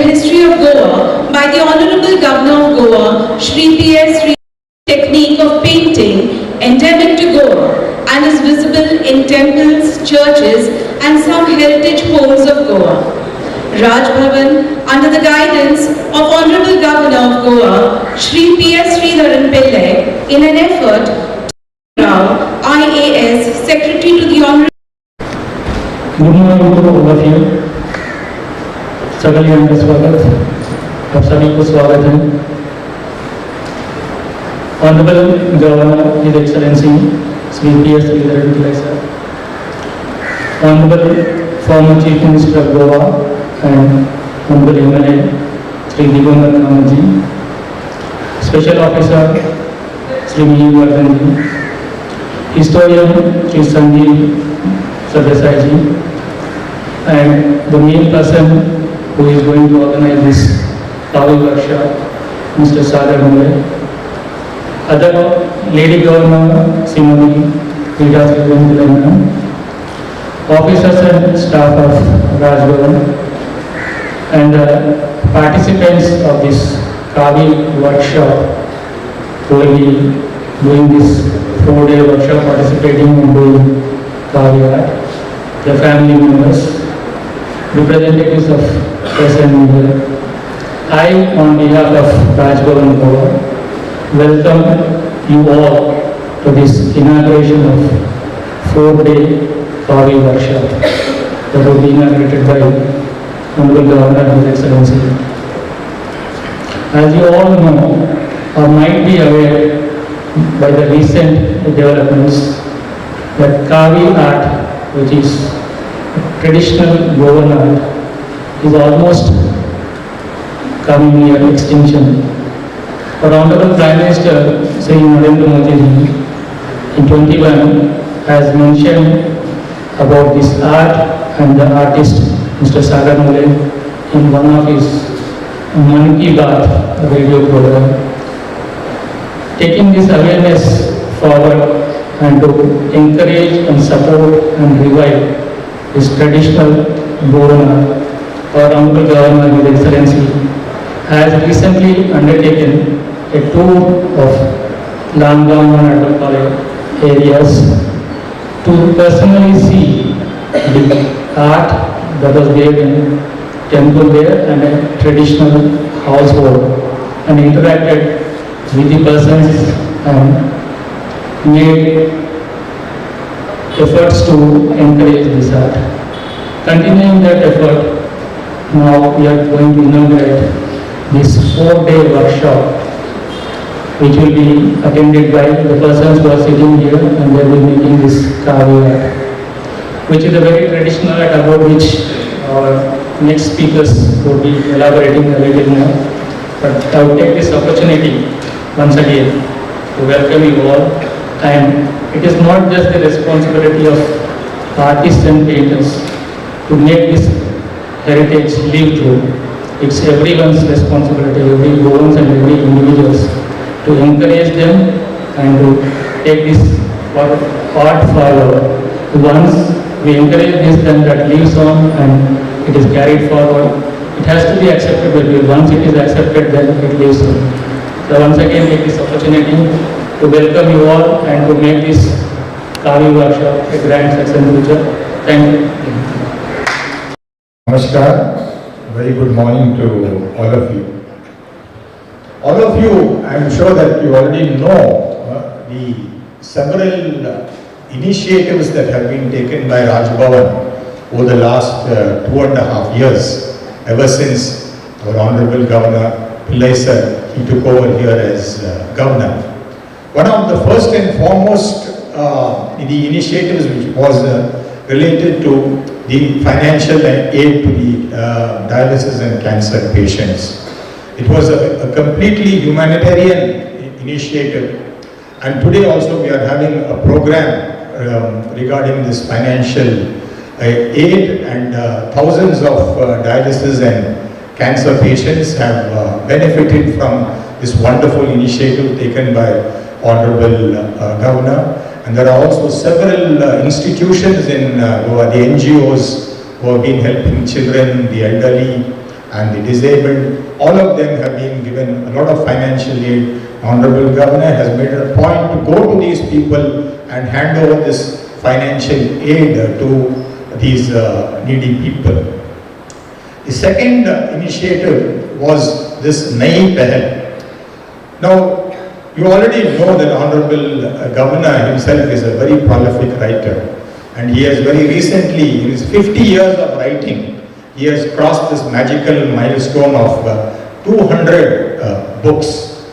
the history of Goa by the Honorable Governor of Goa, Shri P.S. Sri, technique of painting endemic to Goa and is visible in temples, churches and some heritage homes of Goa. Raj Bhavan, under the guidance of Honorable Governor of Goa, Shri P.S. Sridharan Pillai, in an effort to Rao, IAS, Secretary to the Honorable. Good morning to all of you. सगल यहाँ का स्वागत, आप सभी को स्वागत है. Honorable Governor, His Excellency Shri P.S. Sridharan Pillai sir, Honorable former Chief Minister of Goa and Honorable MLA Shri Konkani ji, Special Officer Shri Vardhan ji, Historian Shri Sandeep Sardesai ji, and the main person who is going to organize this Kaavi workshop, Mr. Sagar Mule, other Lady Governor Simoni Rita Sridharan, officers and staff of Raj Bhavan, and participants of this Kaavi workshop who will be doing this 4-day workshop, participating in doing Kaavi art, their family members, representatives of press and media. I, on behalf of Raj Bhavan Goa, welcome you all to this inauguration of 4-day Kaavi workshop that will be inaugurated by Honorable Governor, His Excellency. As you all know or might be aware by the recent developments, that Kaavi art, which is traditional Goan art, is almost coming near extinction. Our Honorable Prime Minister Shri Narendra Modi in 21 has mentioned about this art and the artist Mr. Sagar Mule in one of his Man Ki Baat radio program. Taking this awareness forward and to encourage and support and revive this traditional Goan art, our Honorable Governor, His Excellency, has recently undertaken a tour of Langaon and Adapale areas to personally see the art that was there in temple there and a traditional household, and interacted with the persons and made efforts to encourage this art. Continuing that effort, now we are going to inaugurate this 4-day workshop, which will be attended by the persons who are sitting here, and they will be making this Kaavi art, which is a very traditional art about which our next speakers will be elaborating a little more. But I will take this opportunity once again to welcome you all. And it is not just the responsibility of artists and painters to make this heritage live through. It's everyone's responsibility, every Goans and every individuals, to encourage them and to take this art forward. Once we encourage this, then that lives on and it is carried forward. It has to be accepted, but once it is accepted, then it lives on. So once again, take this opportunity to welcome you all and to make this Kaavi workshop a grand success in future. Thank you. Namaskar. Very good morning to all of you. All of you, I am sure that you already know the several initiatives that have been taken by Raj Bhavan over the last 2.5 years, ever since our Honorable Governor Pillai sir, he took over here as Governor. One of the first and foremost the initiatives which was related to the financial aid to the dialysis and cancer patients. It was a completely humanitarian initiative, and today also we are having a program regarding this financial aid, and thousands of dialysis and cancer patients have benefited from this wonderful initiative taken by Honorable Governor. And there are also several institutions in Goa, the NGOs who have been helping children, the elderly, and the disabled, all of them have been given a lot of financial aid. Honorable Governor has made a point to go to these people and hand over this financial aid to these needy people. The second initiative was this Nayi Pehal. Now, you already know that Honorable Governor himself is a very prolific writer, and he has very recently, in his 50 years of writing, he has crossed this magical milestone of 200 books.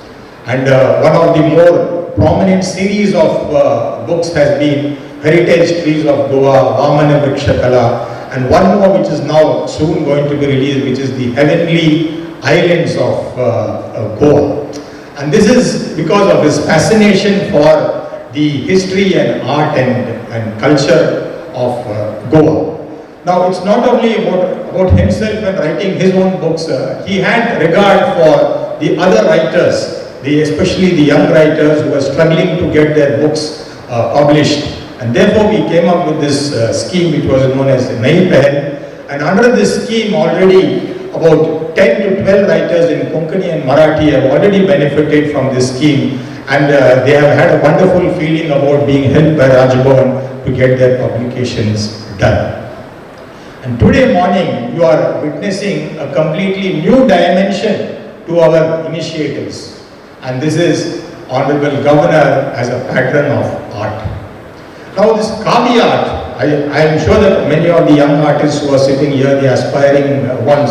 And one of the more prominent series of books has been Heritage Trees of Goa, Vamana Vrikshakala, and one more which is now soon going to be released, which is the Heavenly Islands of Goa. And this is because of his fascination for the history and art and culture of Goa. Now, it's not only about himself when writing his own books. He had regard for the other writers, especially the young writers who were struggling to get their books published. And therefore, we came up with this scheme which was known as Nayi Pehal. And under this scheme, already about 10 to 12 writers in Konkani and Marathi have already benefited from this scheme, and they have had a wonderful feeling about being helped by Raj Bhavan to get their publications done. And today morning, you are witnessing a completely new dimension to our initiatives. And this is Honorable Governor as a patron of art. Now this Kaavi art, I am sure that many of the young artists who are sitting here, the aspiring ones,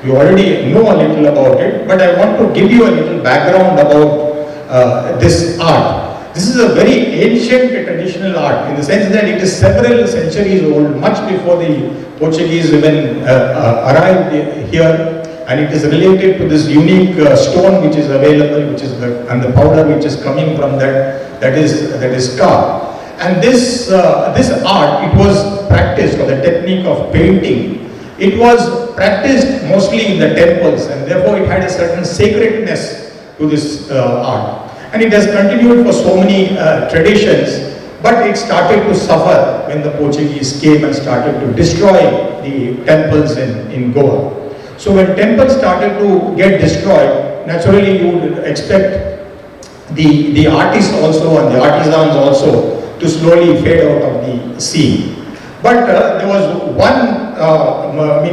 you already know a little about it, but I want to give you a little background about this art. This is a very ancient traditional art in the sense that it is several centuries old, much before the Portuguese even arrived here, and it is related to this unique stone which is available, which is and the powder which is coming from that is tar. And this art, it was practiced, or the technique of painting, it was practiced mostly in the temples, and therefore it had a certain sacredness to this art. And it has continued for so many traditions, but it started to suffer when the Portuguese came and started to destroy the temples in Goa. So when temples started to get destroyed, naturally you would expect the artists also and the artisans also to slowly fade out of the scene. But there was one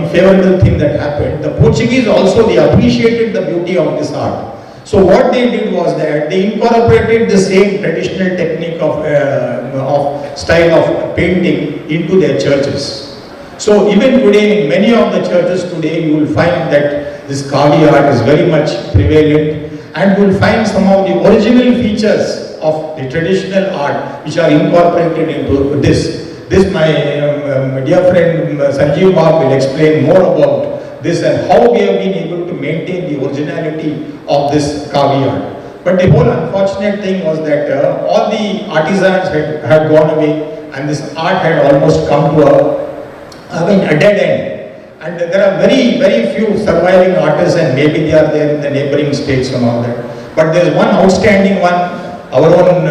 favorable thing that happened. The Portuguese also, they appreciated the beauty of this art. So what they did was that they incorporated the same traditional technique of style of painting into their churches. So even today, in many of the churches today, you will find that this Kaavi art is very much prevalent, and you will find some of the original features of the traditional art which are incorporated into this. This my dear friend Sanjeev Bab will explain more about this and how we have been able to maintain the originality of this Kaavi art. But the whole unfortunate thing was that all the artisans had gone away, and this art had almost come to a dead end. And there are very, very few surviving artists, and maybe they are there in the neighboring states and all that. But there is one outstanding one, our own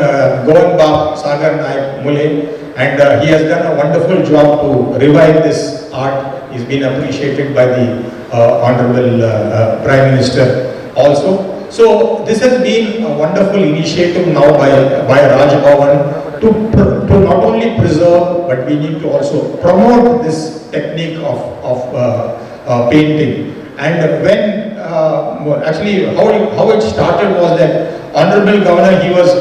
Goan Bab, Sagar Naik Mule, and he has done a wonderful job to revive this art. He's been appreciated by the Honorable Prime Minister also. So this has been a wonderful initiative now by Raj Bhavan to not only preserve, but we need to also promote this technique of painting. And when actually how it started was that Honorable Governor, he was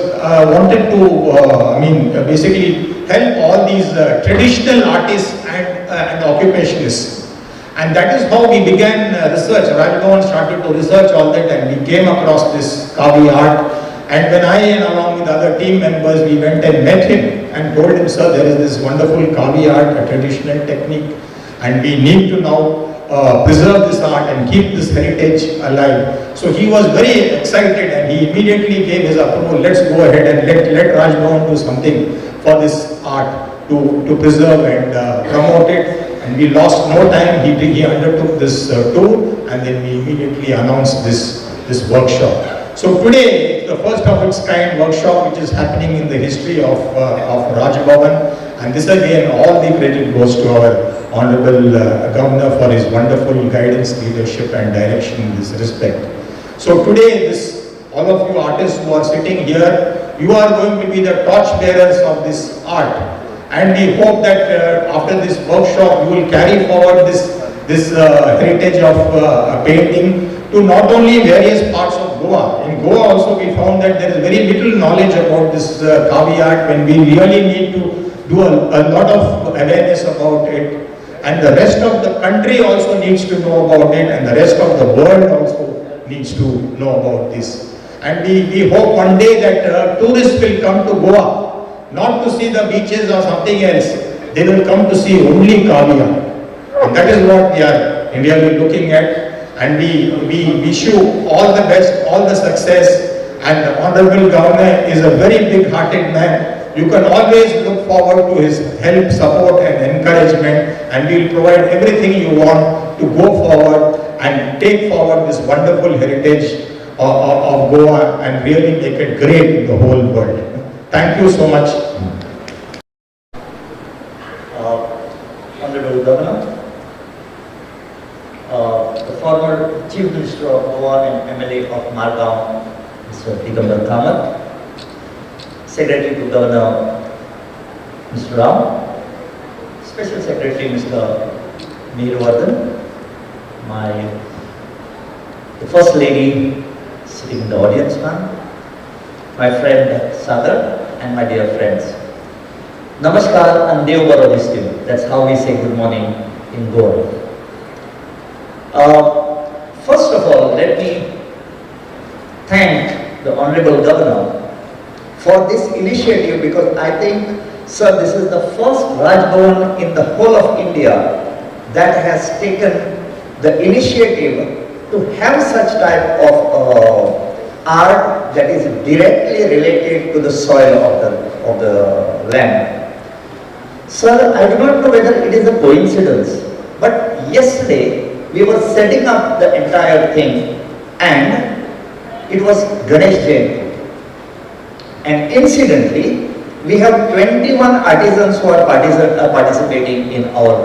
wanted to basically help all these traditional artists and occupationists. And that is how we began research. Raj Bhavan started to research all that, and we came across this Kaavi art. And when I, and along with other team members, we went and met him and told him, sir, there is this wonderful Kaavi art, a traditional technique, and we need to now preserve this art and keep this heritage alive. So he was very excited, and he immediately gave his approval. Let's go ahead and let Raj Bhavan do something for this art to preserve and promote it. And we lost no time. He undertook this tour, and then we immediately announced this workshop. So today, it's the first of its kind workshop which is happening in the history of Raj Bhavan, and this again, all the credit goes to our Honorable Governor for his wonderful guidance, leadership and direction in this respect. So today, all of you artists who are sitting here, you are going to be the torch bearers of this art. And we hope that after this workshop, you will carry forward this heritage of painting to not only various parts of Goa. In Goa also we found that there is very little knowledge about this Kaavi art, when we really need to do a lot of awareness about it. And the rest of the country also needs to know about it, and the rest of the world also needs to know about this. And we hope one day that tourists will come to Goa, not to see the beaches or something else. They will come to see only Kaavi art. And that is what we are really looking at. And we wish you all the best, all the success. And the Honorable Governor is a very big-hearted man. You can always look forward to his help, support and encouragement, and we will provide everything you want to go forward and take forward this wonderful heritage of Goa and really make it great in the whole world. Thank you so much. Honorable Governor, the former Chief Minister of Goa and MLA of Margao, Mr. Digambar Kamath, Secretary to Governor, Mr. Ram, Special Secretary, Mr. Meerwardhan, the First Lady sitting in the audience, ma'am, my friend Sagar, and my dear friends. Namaskar and Dev Barodistim. That's how we say good morning in Goa. First of all, let me thank the Honorable Governor for this initiative, because I think, sir, this is the first Raj Bhavan in the whole of India that has taken the initiative to have such type of art that is directly related to the soil of the land. Sir, I do not know whether it is a coincidence, but yesterday we were setting up the entire thing and it was Ganesh Jayanti. And incidentally, we have 21 artisans who are participating in our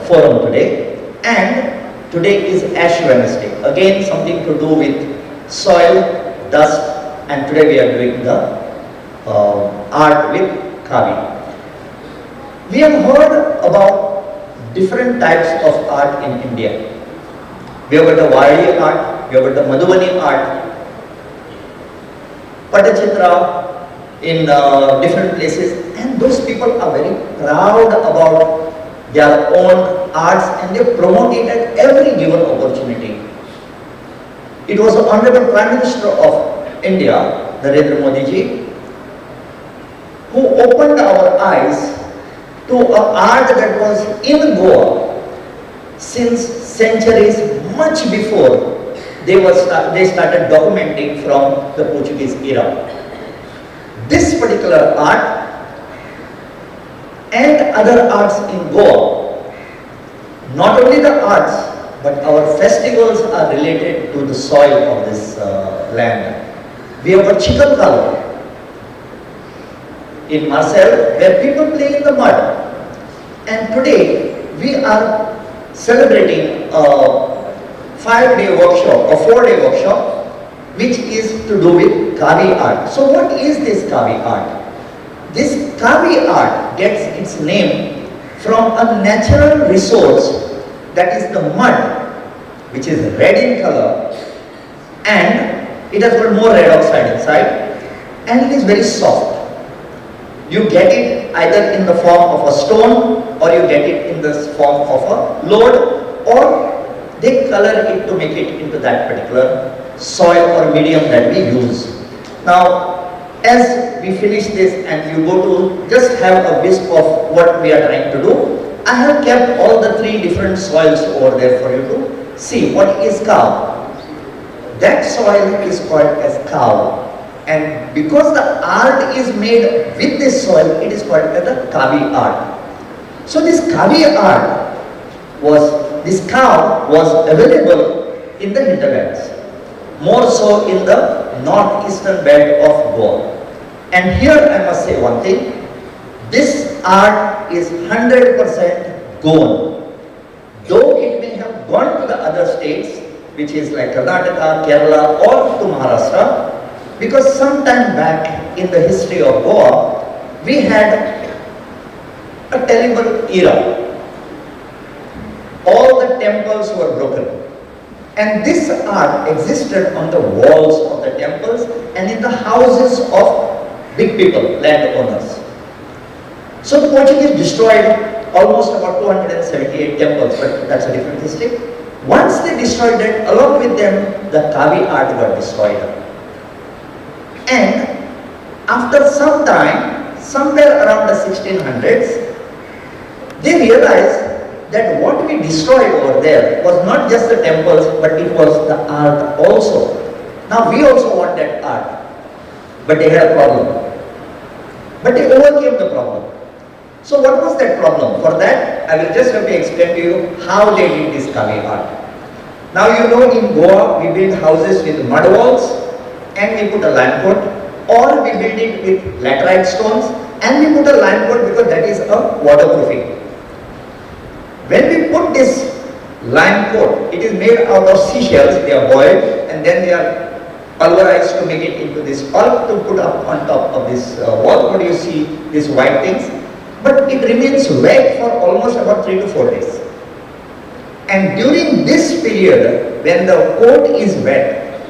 forum today. And today is Ash Wednesday. Again, something to do with soil, dust, and today we are doing the art with Kaavi. We have heard about different types of art in India. We have got the Wadi art, we have got the Madhubani art, Patachitra in different places, and those people are very proud about their own arts and they promote it at every given opportunity. It was the Honorable Prime Minister of India, Narendra Modi ji, who opened our eyes to an art that was in Goa since centuries, much before they started documenting from the Portuguese era. This particular art and other arts in Goa, not only the arts, but our festivals are related to the soil of this land. We have a chicken color in Marseille where people play in the mud. And today we are celebrating a 5-day workshop, a 4-day workshop, which is to do with Kaavi art. So what is this Kaavi art? This Kaavi art gets its name from a natural resource, that is the mud, which is red in color, and it has got more red oxide inside, and it is very soft. You get it either in the form of a stone, or you get it in the form of a load, or they color it to make it into that particular soil or medium that we use. Now, as we finish this and you go to just have a wisp of what we are trying to do, I have kept all the 3 different soils over there for you to see. What is cow? That soil is called as cow. And because the art is made with this soil, it is called as the Kaavi art. So this Kaavi art this cow was available in the hinterlands, more so in the northeastern belt of Goa. And here I must say one thing, this art is 100% Goan. Though it may have gone to the other states, which is like Karnataka, Kerala or to Maharashtra, because sometime back in the history of Goa, we had a terrible era. All the temples were broken. And this art existed on the walls of the temples and in the houses of big people, landowners. So the Portuguese destroyed almost about 278 temples, but that's a different history. Once they destroyed it, along with them, the Kaavi art got destroyed. And after some time, somewhere around the 1600s, they realized that what we destroyed over there was not just the temples, but it was the art also. Now we also want that art, but they had a problem. But they overcame the problem. So what was that problem? For that, I will just have to explain to you how they did this Kaavi art. Now you know in Goa, we build houses with mud walls and we put a lime coat, or we build it with laterite stones and we put a lime coat because that is a waterproofing. When we put this lime coat, it is made out of seashells, they are boiled and then they are pulverized to make it into this pulp to put up on top of this wall. What do you see, these white things? But it remains wet for almost about 3 to 4 days. And during this period, when the coat is wet,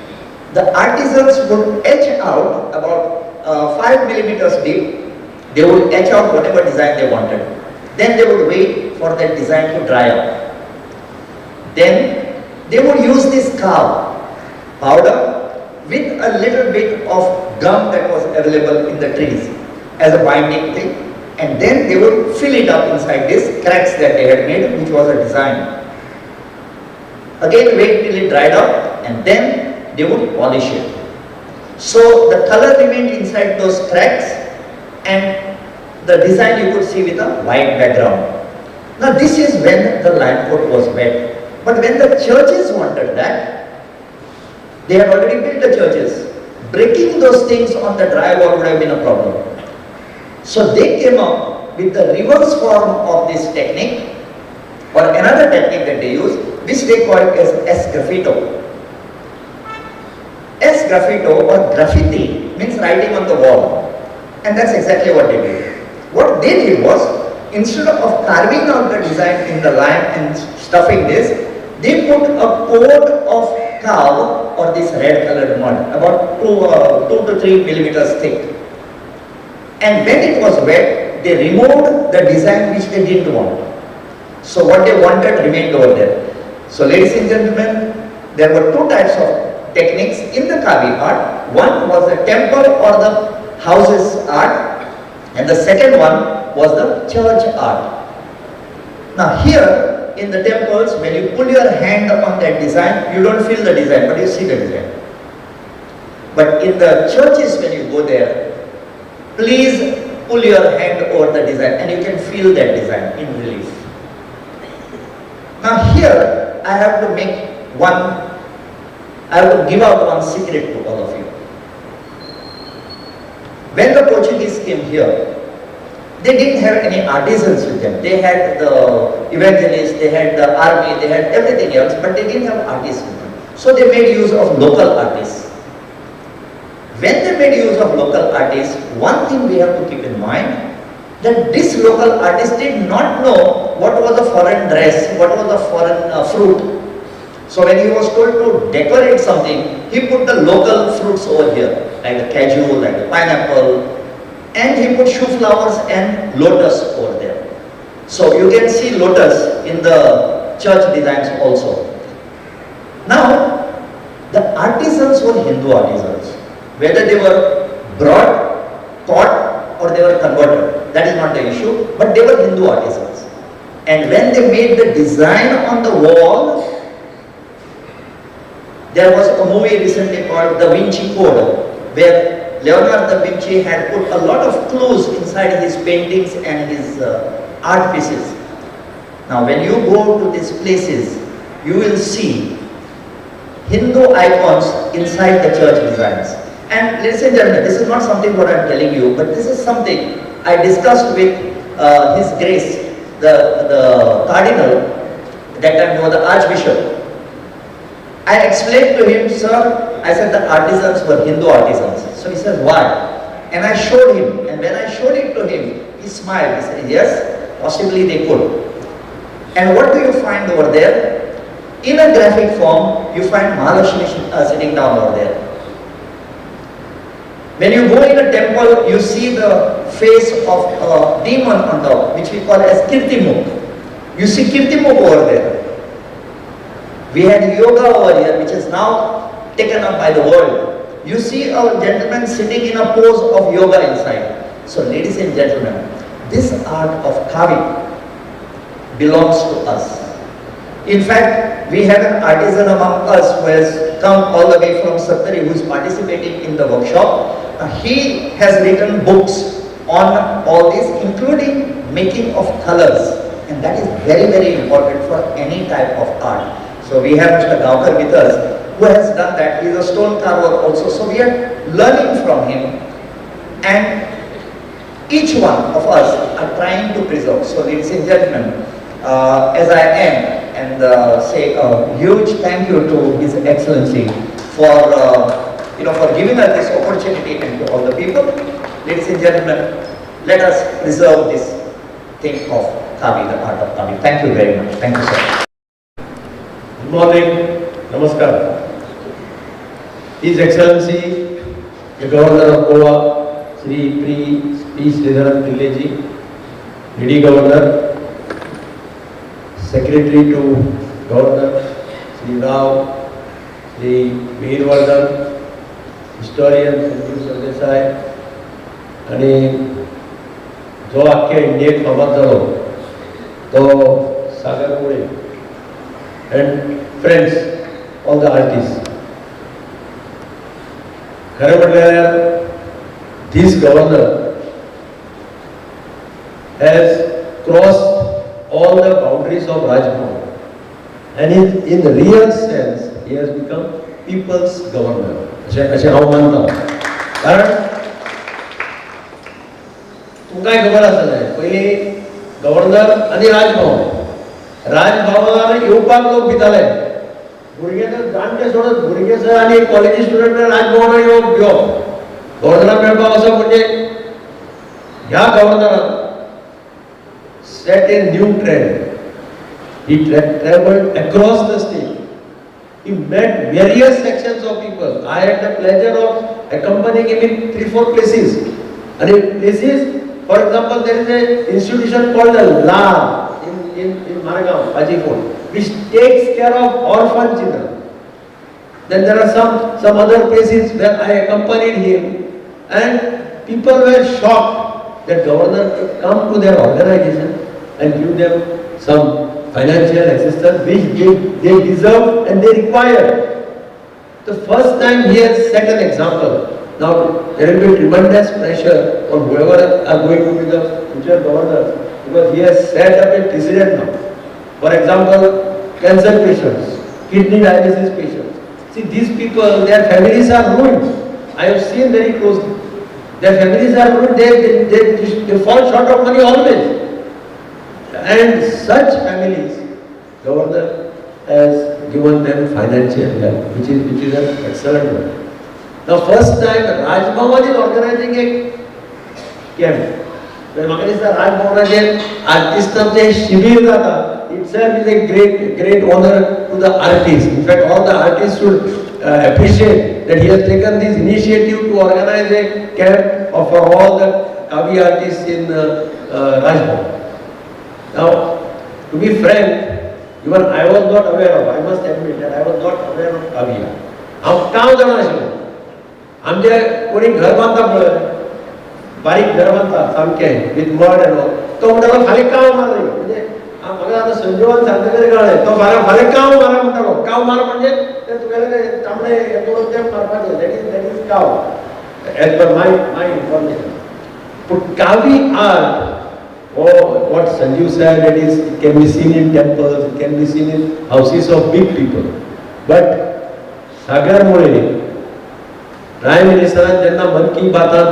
the artisans would etch out about 5 millimeters deep. They would etch out whatever design they wanted. Then they would wait for that design to dry up. Then they would use this Kaavi powder with a little bit of gum that was available in the trees as a binding thing. And then they would fill it up inside these cracks that they had made, which was a design. Again, wait till it dried up and then they would polish it. So the color remained inside those cracks and the design you could see with a white background. Now this is when the lime coat was wet. But when the churches wanted that, they had already built the churches. Breaking those things on the drywall would have been a problem. So they came up with the reverse form of this technique, or another technique that they use, which they call as S-graffito. S-graffito or graffiti means writing on the wall. And that's exactly what they did. What they did was, instead of carving out the design in the lime and stuffing this, they put a coat of Kaavi or this red colored mud, about 2 to 3 millimeters thick. And when it was wet, they removed the design which they didn't want. So what they wanted remained over there. So ladies and gentlemen, there were 2 types of techniques in the Kaavi art. One was the temple or the houses art, and the second one was the church art. Now here in the temples, when you put your hand on that design, you don't feel the design, but you see the design. But in the churches, when you go there, please pull your hand over the design and you can feel that design in relief. Now here, I have to give out one secret to all of you. When the Portuguese came here, they didn't have any artisans with them. They had the evangelists, they had the army, they had everything else, but they didn't have artists with them. So they made use of local artists. When they made use of local artists, one thing we have to keep in mind, that this local artist did not know what was a foreign dress, what was a foreign fruit. So when he was told to decorate something, he put the local fruits over here, like the cashew, like the pineapple, and he put shoe flowers and lotus over there. So you can see lotus in the church designs also. Now, the artisans were Hindu artisans. Whether they were brought, taught, or they were converted, that is not the issue, but they were Hindu artisans. And when they made the design on the wall, there was a movie recently called Da Vinci Code, where Leonardo da Vinci had put a lot of clues inside his paintings and his art pieces. Now when you go to these places, you will see Hindu icons inside the church designs. And ladies and gentlemen, this is not something what I am telling you, but this is something I discussed with His Grace, the Cardinal, that time was the Archbishop. I explained to him, sir, I said the artisans were Hindu artisans. So he says, why? And I showed him, and when I showed it to him, he smiled. He said, yes, possibly they could. And what do you find over there? In a graphic form, you find Mahalakshmi sitting down over there. When you go in a temple, you see the face of a demon on top, which we call as Kirtimukh. You see Kirtimukh over there. We had yoga over here, which is now taken up by the world. You see a gentleman sitting in a pose of yoga inside. So ladies and gentlemen, this art of Kaavi belongs to us. In fact, we have an artisan among us who has come all the way from Sattari, who is participating in the workshop. He has written books on all this, including making of colors. And that is very, very important for any type of art. So we have Mr. Gaukar with us, who has done that. He is a stone carver also. So we are learning from him. And each one of us are trying to preserve. So ladies and gentlemen, as I am, and say a huge thank you to His Excellency for for giving us this opportunity, and to all the people. Ladies and gentlemen, let us preserve this thing of Kaavi, the art of Kaavi. Thank you very much. Thank you, sir. Good morning. Namaskar. His Excellency, the Governor of Goa, Sri P. Sridharan Pilleji, Lady Governor, Secretary to Governor, Sri Rao, Sri Veervardhan, Historian Sanjeev Sardesai, आणि जो अख्ख्या इंडियेक फामाद जालो तो सागर मुळे, and friends, all the artists. खरं म्हटल्यार this governor has crossed all the boundaries of Rajbhavan, and in the real sense he has become people's governor. अशें हांव मानता. कारण तुमकांय खबर आसतलें, पयलीं गव्हर्नर आनी राजभवन येवपाक लोक भिताले. भुरगे तर जाणटे सोडत भुरगे सर आनी कॉलेजी स्टुडंट राजभवनाक येवप गव्हर्नराक मेळपाक वचप म्हणजे ह्या गव्हर्नरान set a new trend. He traveled across the state. He met various sections of people. I had the pleasure of accompanying him in 3-4 places. And in places, for example, there is an institution called the LAR in Margao, Pajipur, which takes care of orphan children. Then there are some other places where I accompanied him, and people were shocked that governor could come to their organization and give them some financial assistance which they deserve and they require. The first time he has set an example. Now there will be tremendous pressure on whoever are going to be the future governor, because he has set up a precedent now. For example, cancer patients, kidney dialysis patients. See, these people, their families are ruined. I have seen very closely. Their families are ruined. They fall short of money always. And such families, governor has given them financial help, which is an excellent one. Now, first time Rajbhavan is organizing a camp. When Rajbhavan artists shibir jata, itself is a great honor to the artists. In fact, all the artists should appreciate that he has taken this initiative to organize a camp for all the Kaavi artists in Rajbhavan. Now, to be frank, even I was not aware of, I must admit that I was not aware of Kaavi. हांव काम जाणा आशिल्लो. आमचे कोणी घर बांदता पळय, बारीक घर बांदता सामकें विथ मड एंड ऑल, तो म्हणटालो फाल्यां काव मार रे. म्हणजे म्हाका आतां संजोवान सांगतकीर कळ्ळें, तो फाल्यां काव मारा म्हणटालो. काव मार म्हणजे ते तुगेले तांबडे करून ते मारपाचें. दॅट इज काव एज पर माय इन्फॉर्मेशन. पूण Kaavi art, what Sanjeev said, it can be seen in temples, it can be seen in houses of big people. But Sagar Mule, Prime Minister, जेन्ना मन की बातात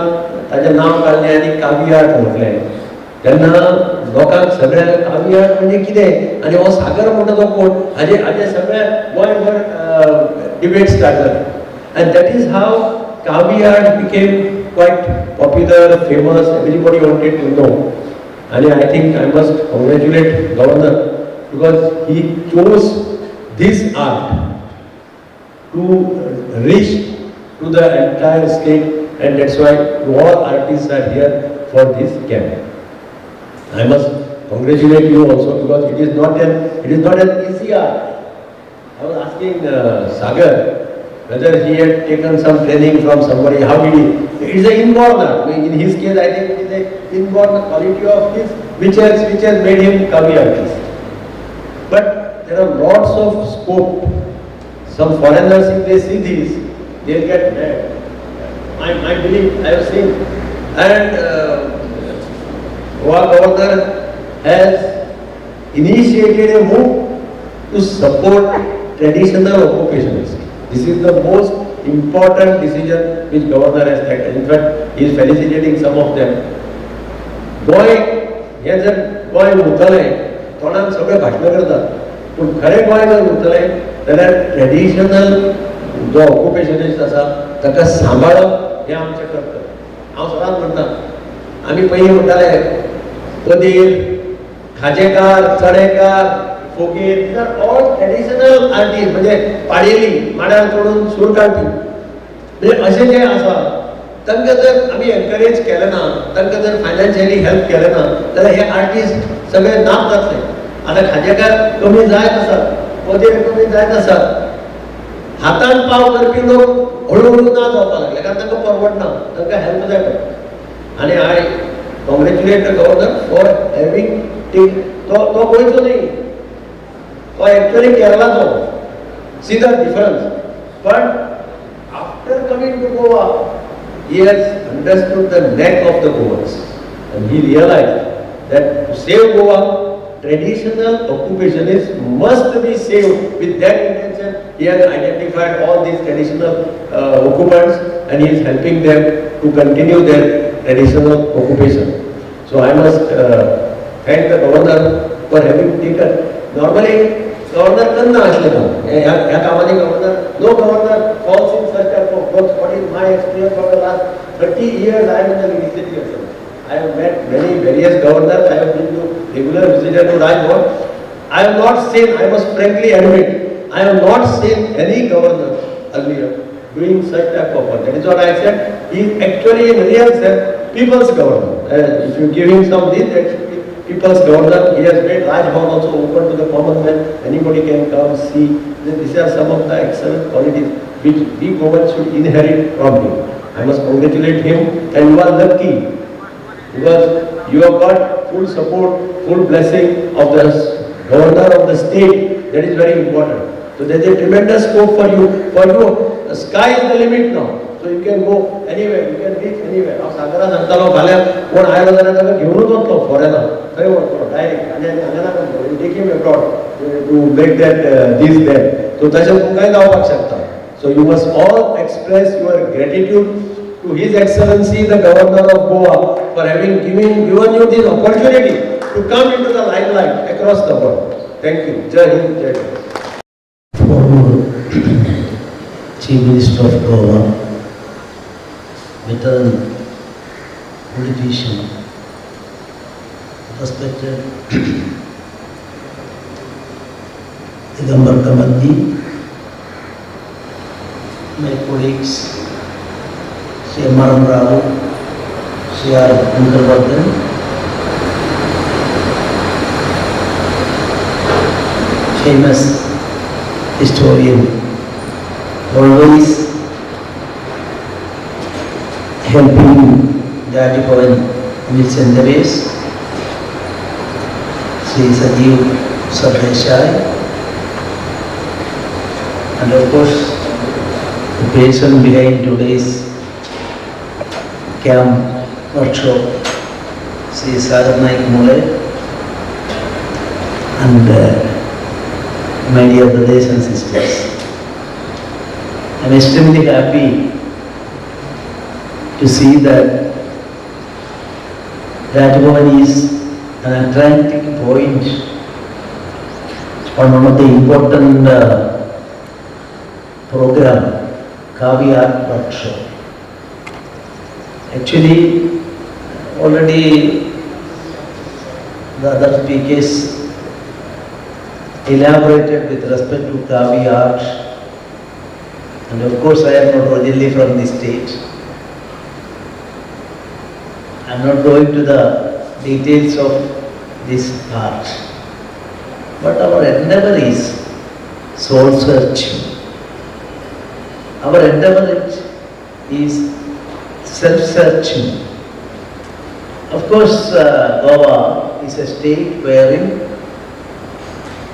ताजें नांव काडलें आनी Kaavi art म्हटलें, तेन्ना लोकांक सगळ्या कावी आर्ट म्हणजे कितें आनी हो सागर म्हणटा तो कोण हाजे सगळे गोंयभर डिबेट स्टार्ट जाले and that is how Kaavi art became quite popular, famous, everybody wanted to know. And I think I must congratulate Governor because he chose this art to reach to the entire state, and that's why all artists are here for this camp. I must congratulate you also because it is not an easy art. I was asking Sagar whether he had taken some training from somebody. How did he? It is an inborn art. In his case, I think it is an inborn quality of his which has made him Kaavi artist. But there are lots of scope. Some foreigners, if they see this, they'll get mad. My belief, I have seen. And Goa Governor has initiated a move to support traditional occupations. This is the most important decision which Governor has taken. In fact, he is felicitating some of them. Goa हे जर गोंय उरतलें तोंडान सगळे भाशणां करतात पूण खरें गोंय जर उरतलें जाल्यार ट्रेडिशनल जो ऑक्युपेशनिस्ट आसा ताका सांबाळप हें आमचें कर्तव्य. हांव सदांच म्हणटा आमी पयलीं म्हणटाले पदीर खाजेकार चडेकार फोगीर these are all traditional artists म्हणजे पाडेली माड्यार चडून सूर काडपी म्हणजे अशें जें आसा तांकां जर आमी एनकरेज केलें ना तांकां जर फायनान्शियली हेल्प केलें ना जाल्यार हे आर्टिस्ट सगळे नाप जातले. आतां खाजेकार कमी जायत आसात पदीर कमी जायत आसात हातान पाव करपी लोक हळू हळू ना जावपाक लागले कारण तांकां परवडना तांकां हेल्प जाय पडटा. आनी I congratulate the governor for having तो गोंयचो न्ही तो एक्चुअली केरळाचो. See the difference. But after coming to Goa he has understood the neck of the Goans and he realized that to save Goa, traditional occupationists must be saved. With that intention, he has identified all these traditional occupants and he is helping them to continue their traditional occupation. So I must thank the governor for having taken. Normally, governor करना असले काम ह्या कामांनी governor, no governor falls in such type of work. What is my experience for the last 30 years I am in the legislative assembly. I have met many various governors. I have been to regular visitor to Rajbhavan. I have not seen, I must frankly admit, I have not seen any governor earlier doing such type of work. That is what I said. He is actually in real sense people's governor. If you give him some this, that should be people's governor. He has made Rajbhavan also open to the common man. Anybody can come see. These are some of the excellent qualities which we government should inherit from him. I must congratulate him, and you are lucky because you have got full support, full blessing of the governor of the state. That is very important. So there is a tremendous scope for you. The sky is the limit now. So you can go anywhere, you can reach anywhere. Now Sagara सांगतालो फाल्यां कोण आयलो जाल्यार ताका घेवनूच वतलो foreigner थंय वतलो direct आनी हांगा नाका take him abroad to make that this that. So तशें तुमकांय जावपाक शकता. So you must all express your gratitude to His Excellency the Governor of Goa for having given you this opportunity to come into the limelight across the world. Thank you. Jai Hind, Jai Hind. Former Chief Minister of Goa, veteran politician, respected Digambar Kamaddi, my colleagues, Sri Maram Rao, Sri R. Unkarvardhan, famous historian, always helping the Adipavan in its endeavors, Sri Sajeev Sardeshai, and of course, the person behind today's camp workshop, Sri Sagar Naik Mule, and my dear brothers and sisters. I am extremely happy to see that Rajbhavan is an attracting point on one of the important program, Kaavi Art Workshop. Actually, already the other speakers elaborated with respect to Kaavi art, and of course I am not originally from this state. I am not going to the details of this art, but our endeavor is soul searching. Our endeavor is self-searching. Of course, Goa is a state wherein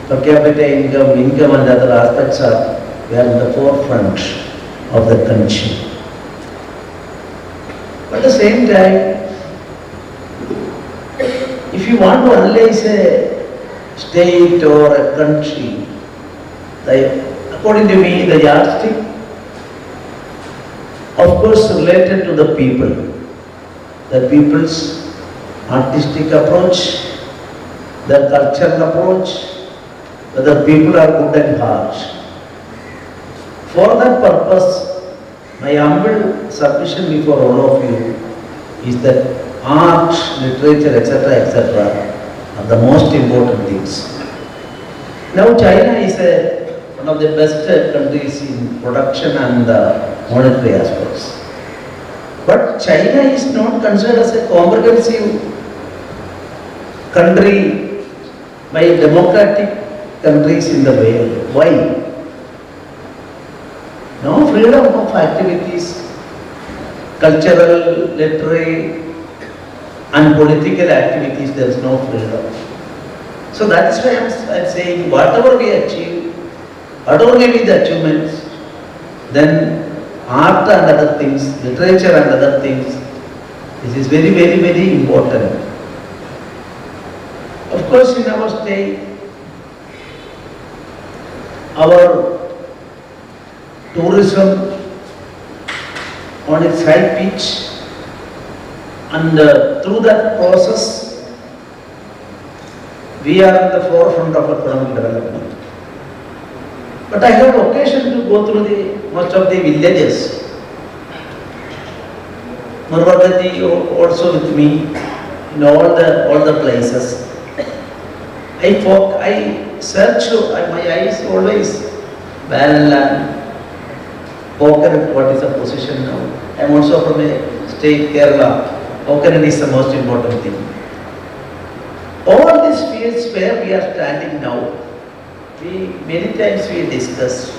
per capita income and other aspects we are in the forefront of the country. But at the same time, if you want to analyze a state or a country, according to me, the yardstick, of course, related to the people's artistic approach, their cultural approach, whether people are good at heart. For that purpose, my humble submission before all of you is that art, literature, etc., are the most important things. Now China is one of the best countries in production and monetary aspects. But China is not considered as a comprehensive country by democratic countries in the world. Why? No freedom of activities, cultural, literary and political activities, there is no freedom. So that is why I am saying whatever we achieve, whatever may be the achievements, then art and other things, literature and other things, this is very, very, very important. Of course, in our state, our tourism on its high pitch, and through that process, we are in the forefront of economic development. But I had occasion to go through most of the villages. Murvadaji also with me in all the places. I search, my eyes always barren land, Konkani, what is the position now? I am also from a state, Kerala. Konkani is the most important thing. All these fields where we are standing now, many times we discuss.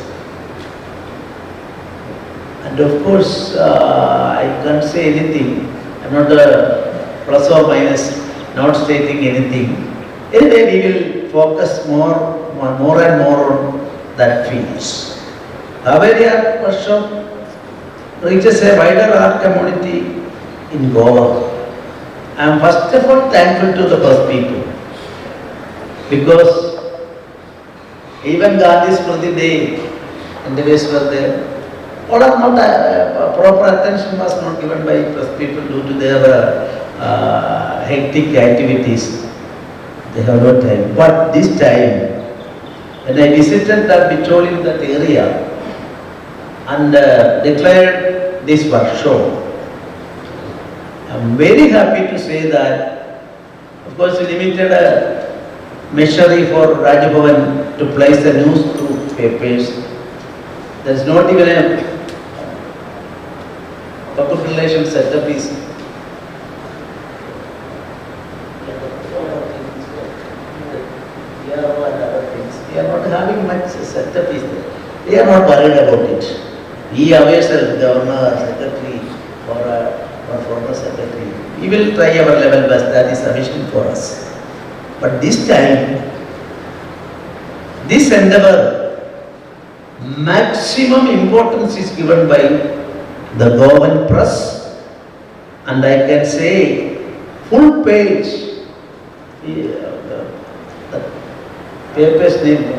And of course, I can't say anything. I am not plus or minus, not stating anything. Anyway, we will focus more and more on that fields. Kaavi Art Workshop reaches a wider art community in Goa. I am first of all thankful to the first people, because even Gandhi's Prudent and the ways were there. All are not, proper attention was not given by first people due to their hectic activities. They have no time. But this time, when I visited that Bicholi, that area, and declared this workshop, I am very happy to say that, of course, we limited machinery for Rajbhavan to place the news through papers. There is not even a public relations setup is. We are not having much setup is there. We are not worried about it. We ourselves, governor, secretary, or former secretary, we will try our level best. That is sufficient for us. But this time, this endeavor, maximum importance is given by the Goan press, and I can say full page, the paper's name.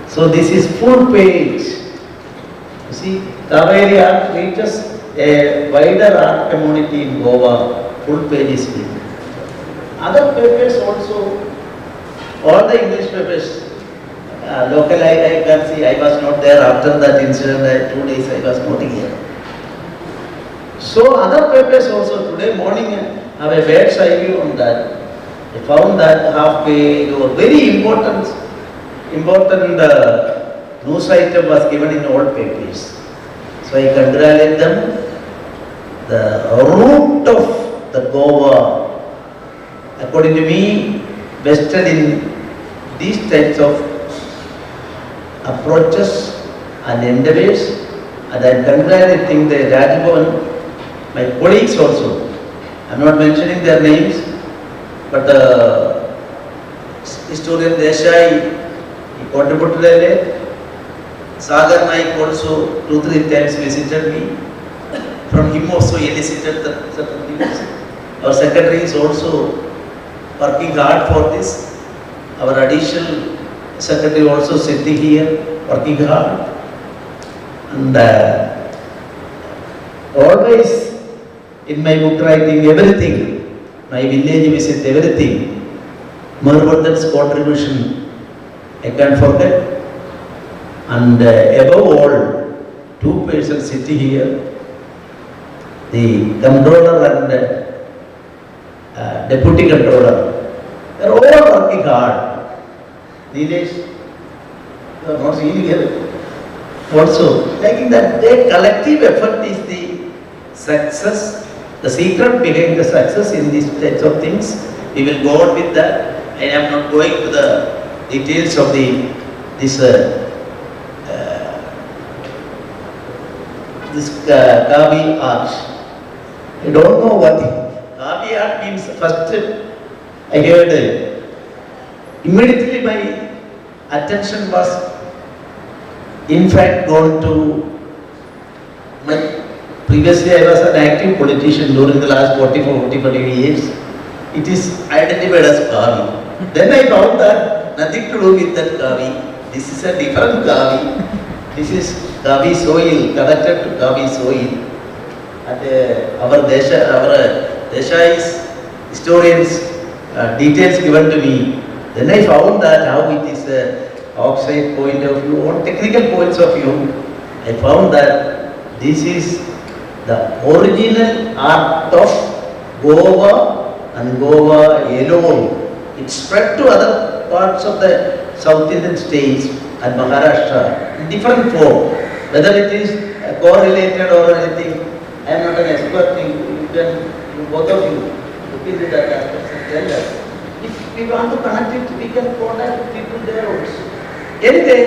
So this is full page. You see, Kaavi Art reaches a wider art community in Goa, full page is given. Other papers also, all the English papers, local I can see, I was not there after that incident, 2 days I was not here. So other papers also, today morning I have a bird's eye view on that. I found that half page or very important news item was given in all papers. So I congratulate them. The root of the Goa, according to me, vested in these types of approaches and endeavors, and I am congratulating the Rajbhavan, my colleagues also. I am not mentioning their names, but historian Desai, he contributed a lot. Sagar Naik also 2-3 times visited me. From him also elicited certain things. Our secretary is also working hard for this. Our additional secretary also sitting here working hard. And always in my book writing, everything, my village visit, everything, Marvardhan's contribution I can't forget. And above all, 2 persons sitting here, the controller and deputy controller, they are all working hard. Nilesh, you are not seeing here. Also, liking that their collective effort is the success, the secret behind the success in these types of things. We will go on with that. I am not going to the details of this Kaavi art. I don't know what Kaavi art means. First, I heard immediately my attention was in fact gone to my, previously I was an active politician during the last 45 years. It is identified as Kaavi. Then I found that nothing to do with that Kaavi. This is a different Kaavi. This is Kaavi soil, connected to Kaavi soil. And our Desai's historians details given to me. Then I found that how it is outside point of view, on technical points of view, I found that this is the original art of Goa and Goa alone. It spread to other parts of the South Indian states and Maharashtra in different form. Whether it is correlated or anything, I am not an expert. You can, both of you, look into that aspect and tell us. If we want to connect it, we can contact people there also. Anyway,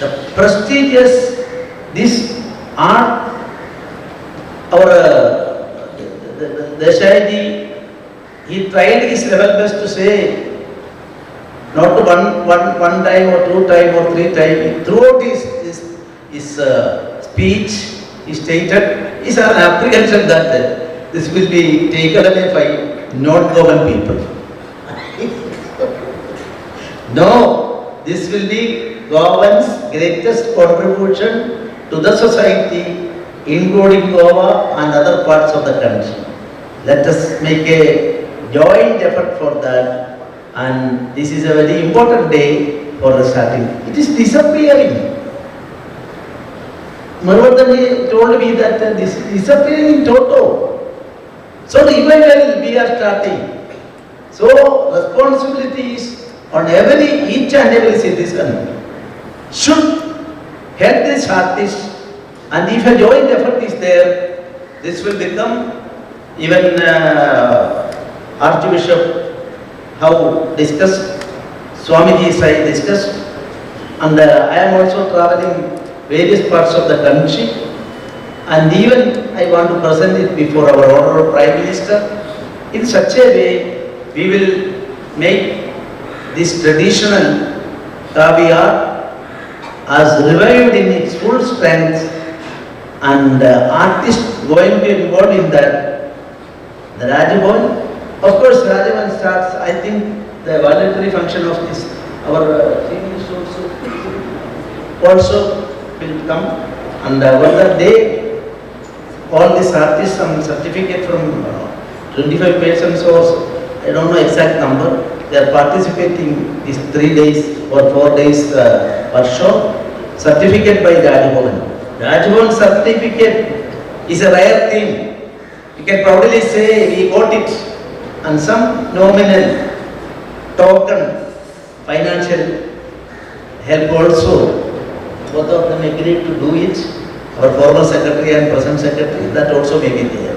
the prestigious, this art, our Desai, he tried his level best to say, not one time or 2 times or 3 times. Throughout his speech, he stated his apprehension that this will be taken away by non-Goan people. No, this will be Goan's greatest contribution to the society, including Goa and other parts of the country. Let us make a joint effort for that, and this is a very important day for the starting. It is disappearing. Marvardhan told me that this is disappearing in toto. So the revival we are starting. So responsibility is on each and every citizen should help this artist, and if a joint effort is there, this will become even Archbishop how discussed, Swamiji Sai discussed, and I am also traveling various parts of the country, and even I want to present it before our Honorable Prime Minister. In such a way, we will make this traditional Kaavi art as revived in its full strength, and artists going to be involved in that. The Rajbhavan, of course, Rajbhavan starts, I think, the voluntary function of this, our Chief Minister also will come, and on that day, all these artists some certificate from 25 persons or I don't know exact number. They are participating these 3 days or 4 days workshop. Certificate by Rajbhavan. Rajbhavan certificate is a rare thing. You can proudly say we got it, and some nominal token financial help also. Both of them agreed to do it. Our former secretary and present secretary, that also may be there.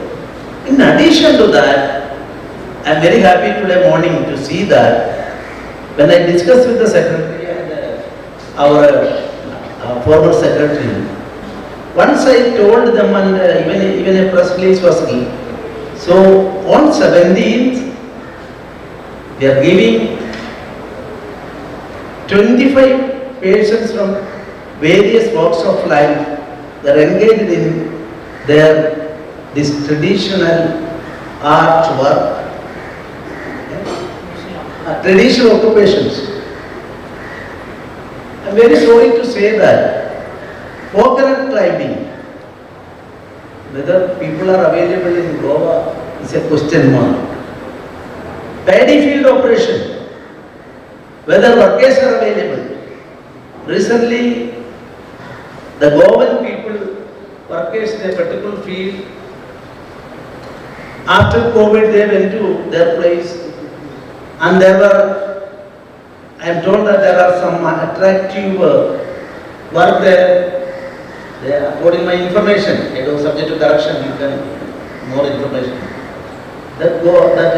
In addition to that, I am very happy today morning to see that when I discussed with the secretary and our former secretary, once I told them and even a press release was given. So on 17th, we are giving 25 persons from various walks of life. They are engaged in this traditional art work, traditional occupations. I am very sorry to say that coconut climbing, whether people are available in Goa is a question mark. Paddy field operation, whether workers are available. Recently, the Goan people, workers in a particular field, after COVID they went to their place and there were, I am told that there are some attractive work there. According to my information, it was subject to correction, you can more information. That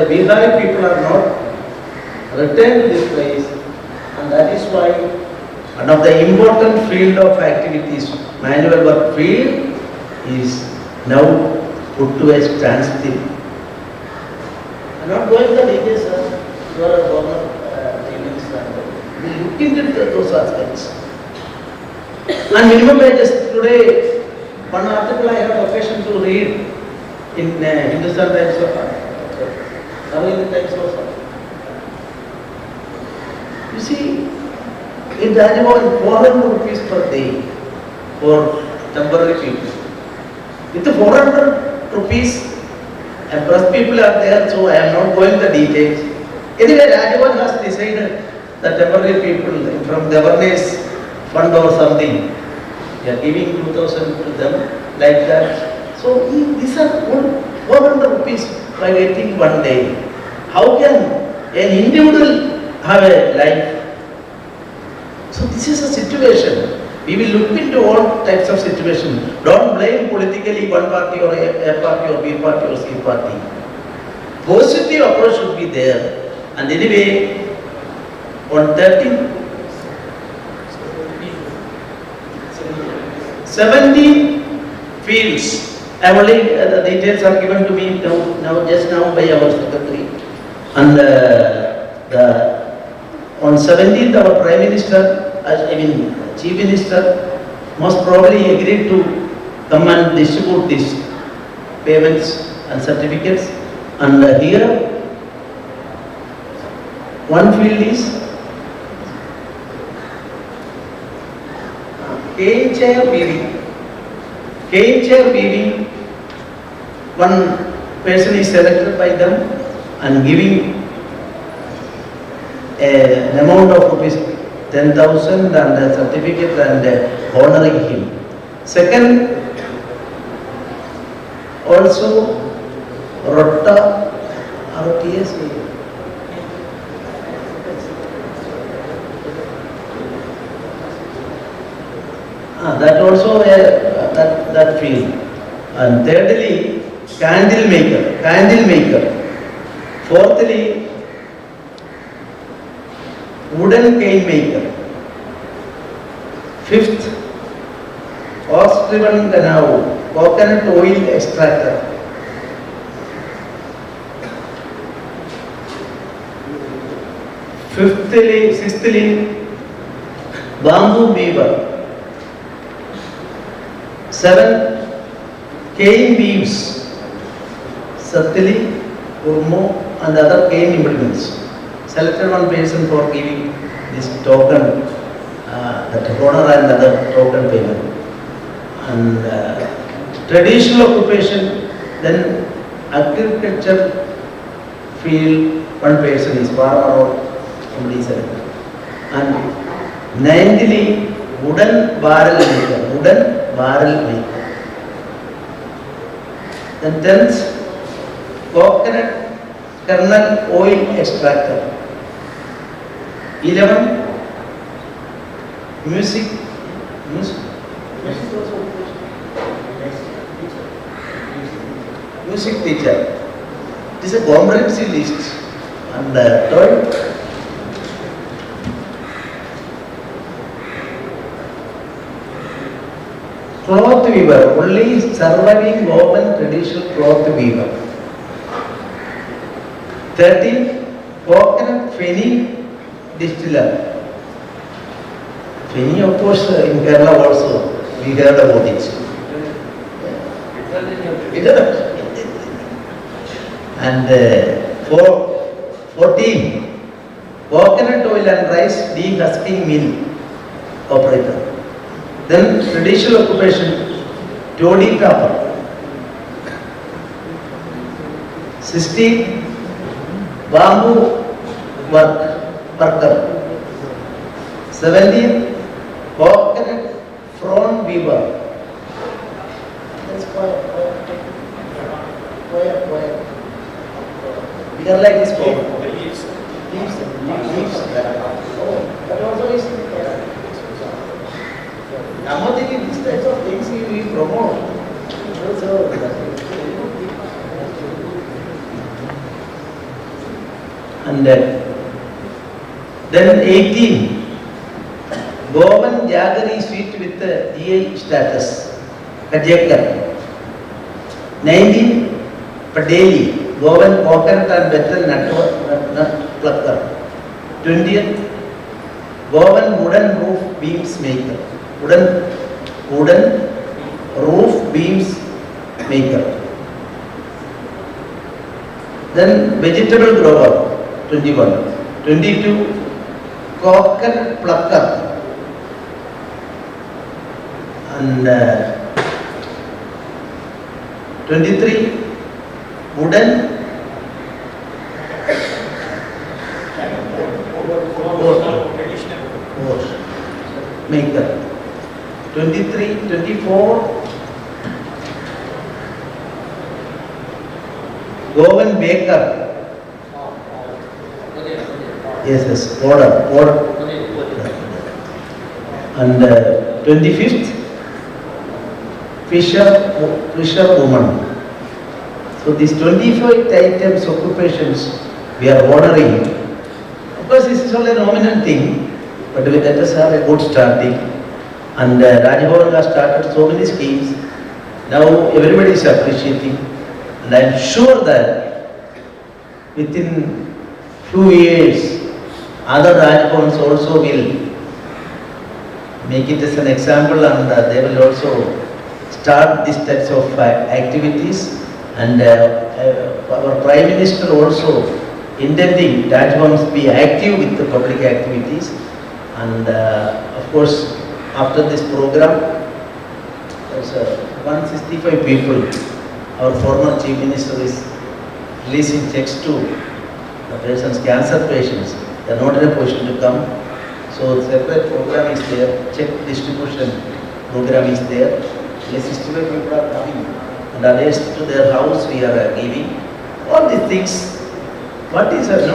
Bihari people are not returned to this place, and that is why one of the important field of activities, manual work field, is now put to a standstill. I am not going to the details, sir. You are a former minister. We look into those aspects. And minimum wages today, one article I had occasion to read in Hindustan Times of Navin Times also. You see, in Rajbhavan, 400 rupees per day for temporary people. With the 400 rupees, and press people are there, so I am not going the details. Anyway, Rajbhavan has decided that temporary people from governor's fund or something, they are giving 2,000 to them like that. So these are 400 rupees by waiting one day. How can an individual have a life? So this is a situation. We will look into all types of situations. Don't blame politically one party or A party or B party or C party. Positive approach should be there. And anyway, on 17 fields. Only the details are given to me just now by our secretary. And on 17th, our Prime Minister, Chief Minister, most probably agreed to come and distribute these payments and certificates. And here, one field is cane chair weaving. Cane chair weaving, one person is selected by them and giving an amount of rupees 10,000 and a certificate and honoring him. Second, also Rotta, ROTS. That also that field. And thirdly, candle maker. Fourthly, wooden cane maker. Fifth, horse-driven canoe, coconut oil extractor. Sixthly, bamboo weaver. Seventh, cane weaves. Sattili, Urmo and other cane implements. Selected one person for giving this token, that honor and other token payment. And traditional occupation, then agriculture field, one person is farmer or somebody is other. And ninthly, wooden barrel maker. Then 10th, coconut kernel oil extractor. 11, music teacher. It is a comprehensive list. And third, cloth weaver, only surviving woven traditional cloth weaver. 13, coconut fenny distiller. Fenny, of course, in Kerala also, we heard about it. And 14, coconut oil and rice dehusking mill operator. Then traditional occupation, toddy tapper. 16, bamboo worker. 17, coconut frond weaver. That's quiet. We are like this problem. Leaves. That also is Namadini, these types of things we promote. And then 18, Govan Jaggery sweet with GI status, Kajekar. 19, Padeli, Govan coconut and betel nut plucker. 20th, Govan wooden roof beams maker. Wooden roof beams maker. Then vegetable grower, 21. 22, coconut plucker. And 23, wooden maker. 23, 24, Govan baker. Yes, order. And 25th, fisher woman. So these 25 items occupations we are honoring. Of course, this is only a nominal thing, but let us have a good starting. And Rajbhavan has started so many schemes. Now everybody is appreciating, and I am sure that within few years, other Rajbhavans also will make it as an example, and they will also start these types of activities. And our Prime Minister also intending Rajbhavans be active with the public activities. And of course, after this program, there's 165 people. Our former Chief Minister is releasing checks to the patients, cancer patients. They are not in a position to come. So separate program is there, check distribution program is there. The 65 people are coming, and others to their house we are giving. All these things, what is I am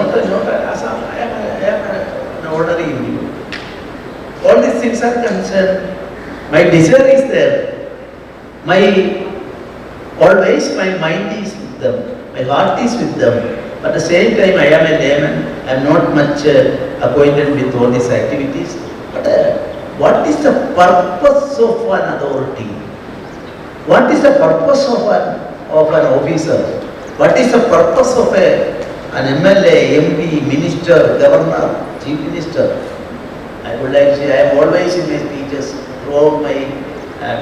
ordering you. All these things are concerned. My desire is there. Always my mind is with them. My heart is with them. At the same time, I am a layman. I am not much acquainted with all these activities. But what is the purpose of an authority? What is the purpose of an officer? What is the purpose of an MLA, MP, Minister, Governor, Chief Minister? I would like to say, I am always in my speeches throughout my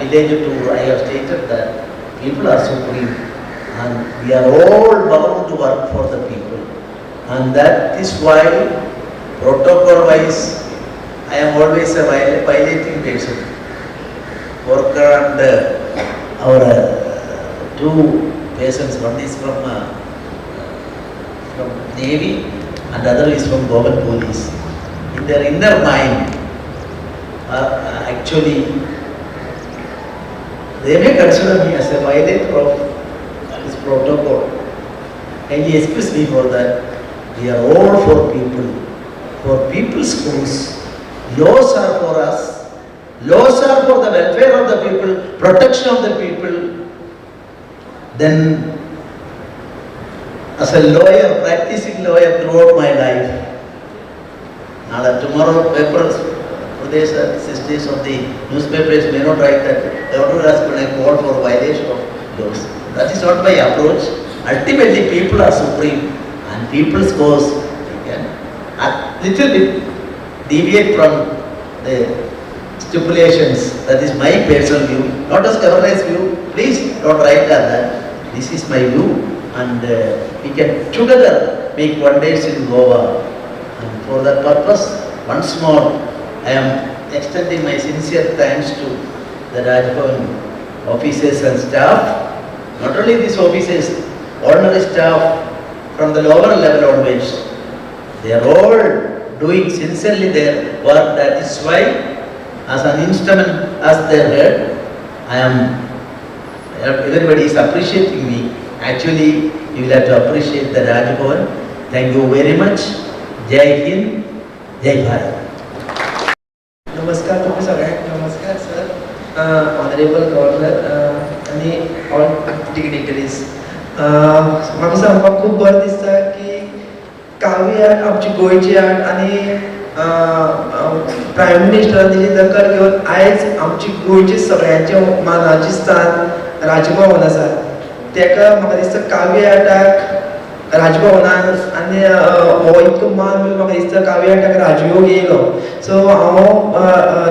village tour, I have stated that people are supreme and we are all bound to work for the people. And that is why, protocol wise, I am always a violating person. Worker and our two persons. One is from Navy and the other is from Government Police. In their inner mind, actually, they may consider me as a violator of this protocol. Can you excuse me for that? We are all for people, for people's cause. Laws are for us. Laws are for the welfare of the people, protection of the people. Then, as a lawyer, practicing lawyer throughout my life, tomorrow papers, Pradesh and sisters of the newspapers may not write that the order has been a call for violation of laws. That is not my approach. Ultimately, people are supreme and people's cause can a little bit deviate from the stipulations. That is my personal view, not as governor's view. Please don't write that. This is my view, and we can together make wonders in Goa. And for that purpose, once more, I am extending my sincere thanks to the Rajbhavan officers and staff. Not only these officers, ordinary staff from the lower level onwards, they are all doing sincerely their work. That is why, as an instrument, as their head, everybody is appreciating me. Actually, you will have to appreciate the Rajbhavan. Thank you very much. Jai Hind, Jai Bharat. नमस्कार तुम्ही सगळ्यांक नमस्कार sir honourable governor आणि all dignitaries म्हाका सांगपाक खूब बरें दिसता की कावी आर्ट आमची गोंयची आर्ट आनी प्रायम मिनिस्टरान तेजी दखल घेवन आयज आमची गोंयची सगळ्यांचे मानाचें स्थान राजभवन आसा तेका म्हाका दिसता कावी आर्टाक राजभवनान आनी हो इतको मान बी म्हाका दिसता कावी आर्टाक राजयोग येयलो सो हांव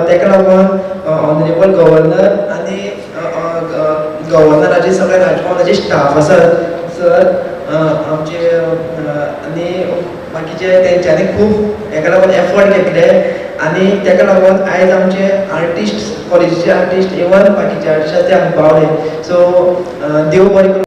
तेका लागून ऑनरेबल गव्हर्नर आनी गव्हर्नराचे सगळे राजभवनाचे स्टाफ आसात सर आमचे आनी बाकीचे तेंच्यांनी खूब हेका लागून एफर्ट घेतले आनी तेका लागून आयज आमचे आर्टिस्ट कॉलेजीचे आर्टिस्ट इवन बाकीचे आर्टिस्ट ते आमकां पावले सो देव बरें करूं.